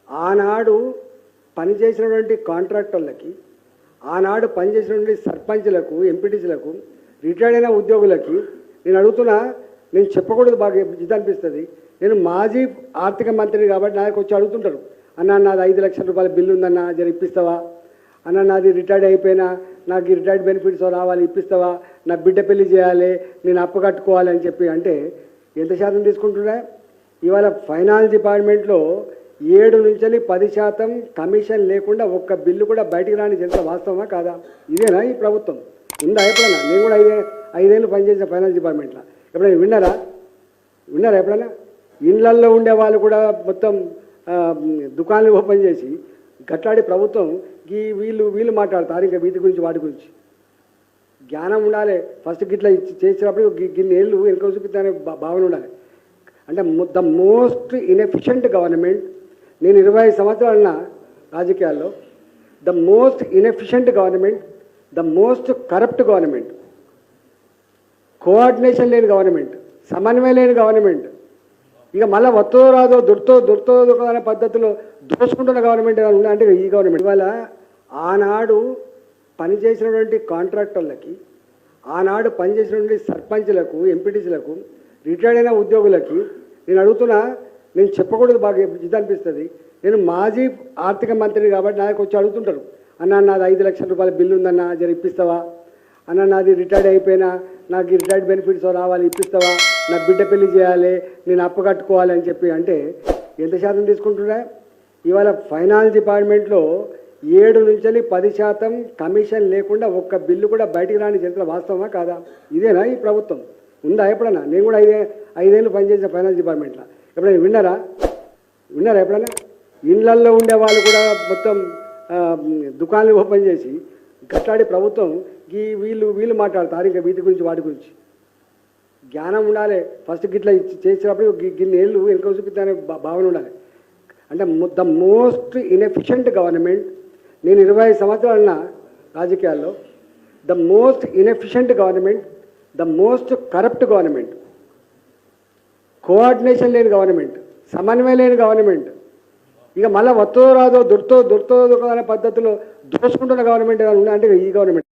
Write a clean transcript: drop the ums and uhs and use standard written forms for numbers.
ఆనాడు పనిచేసినటువంటి కాంట్రాక్టర్లకి, ఆనాడు పనిచేసినటువంటి సర్పంచ్లకు, ఎంపీటీసీలకు, రిటైర్డ్ అయిన ఉద్యోగులకి నేను అడుగుతున్నా. నేను చెప్పకూడదు, బాగా ఇది అనిపిస్తుంది. నేను మాజీ ఆర్థిక మంత్రిని కాబట్టి నాకు వచ్చి అడుగుతుంటారు, అన్న నాది 5 లక్షల రూపాయల బిల్లు ఉందన్న, జర ఇప్పిస్తావా అన్న, నాది రిటైర్డ్ అయిపోయినా నాకు ఈ రిటైర్డ్ బెనిఫిట్స్ రావాలి, ఇప్పిస్తావా, నా బిడ్డ పెళ్లి చేయాలి, నేను అప్పు కట్టుకోవాలి అని చెప్పి అంటే ఎంత శాతం తీసుకుంటున్నా? ఇవాళ ఫైనాన్స్ డిపార్ట్మెంట్లో 7 నుంచి 10% కమిషన్ లేకుండా ఒక్క బిల్లు కూడా బయటికి రాని జరిగిన వాస్తవమా కాదా? ఇదేనా ఈ ప్రభుత్వం? ఉందా ఎప్పుడన్నా? నేను కూడా 5 ఏళ్ళు పనిచేసిన ఫైనాన్స్ డిపార్ట్మెంట్లో. ఎప్పుడైనా విన్నారా ఎప్పుడైనా? ఇళ్లల్లో ఉండే వాళ్ళు కూడా మొత్తం దుకాణాలు ఓపెన్ చేసి గట్లాడి ప్రభుత్వం వీళ్ళు మాట్లాడతారు ఇంకా వీటి గురించి వాటి గురించి. జ్ఞానం ఉండాలి. ఫస్ట్ గిట్లా చేసినప్పుడు గిన్ని ఏళ్ళు వెనుక చూపిస్తానే భావన ఉండాలి. అంటే ద మోస్ట్ ఇన్ఎఫిషియంట్ గవర్నమెంట్. నేను 25 సంవత్సరాలున్న రాజకీయాల్లో the most inefficient government, the most corrupt government, coordination లేని గవర్నమెంట్, సమన్వయం లేని గవర్నమెంట్, ఇక మళ్ళీ వత్తో రాదో దుర్తో అనే పద్ధతిలో దోచుకుంటున్న గవర్నమెంట్ అంటే ఈ గవర్నమెంట్. ఇవాళ ఆనాడు పనిచేసినటువంటి కాంట్రాక్టర్లకి, ఆనాడు పనిచేసినటువంటి సర్పంచ్లకు, ఎంపీటీసీలకు, రిటైర్డ్ అయిన ఉద్యోగులకి నేను అడుగుతున్నా. నేను చెప్పకూడదు, బాగా ఇది అనిపిస్తుంది. నేను మాజీ ఆర్థిక మంత్రిని కాబట్టి నాకు వచ్చి అడుగుతుంటారు, అన్న నాది 5 లక్షల రూపాయల బిల్లు ఉందన్న, జర ఇప్పిస్తావా అన్న, నాది రిటైర్డ్ అయిపోయినా నాకు ఈ రిటైర్డ్ బెనిఫిట్స్ రావాలి, ఇప్పిస్తావా, నా బిడ్డ పెళ్లి చేయాలి, నేను అప్పు కట్టుకోవాలి అని చెప్పి అంటే ఎంత శాతం తీసుకుంటున్నా? ఇవాళ ఫైనాన్స్ డిపార్ట్మెంట్లో 7 నుంచి 10% కమిషన్ లేకుండా ఒక్క బిల్లు కూడా బయటికి రాని జరిగిన వాస్తవమా కాదా? ఇదేనా ఈ ప్రభుత్వం? ఉందా ఎప్పుడన్నా? నేను కూడా 5 ఏళ్ళు పనిచేసిన ఫైనాన్స్ డిపార్ట్మెంట్లో. ఎప్పుడైనా విన్నారా ఎప్పుడైనా? ఇళ్లల్లో ఉండే వాళ్ళు కూడా మొత్తం దుకాణాలు ఓపెన్ చేసి గట్లాడి ప్రభుత్వం వీళ్ళు మాట్లాడతారు ఇంకా వీటి గురించి వాటి గురించి. జ్ఞానం ఉండాలి. ఫస్ట్ గిట్లా చేసినప్పుడు గిన్ని ఏళ్ళు వెనుక చూపిస్తానే భావన ఉండాలి. అంటే ద మోస్ట్ ఇన్ఎఫిషియంట్ గవర్నమెంట్. నేను 25 సంవత్సరాలున్న రాజకీయాల్లో the most inefficient government, the most corrupt government, coordination లేని గవర్నమెంట్, సమన్వయం లేని గవర్నమెంట్, ఇక మళ్ళీ వత్తో రాదో దుర్తో అనే పద్ధతిలో దోచుకుంటున్న గవర్నమెంట్ అంటే ఈ గవర్నమెంట్.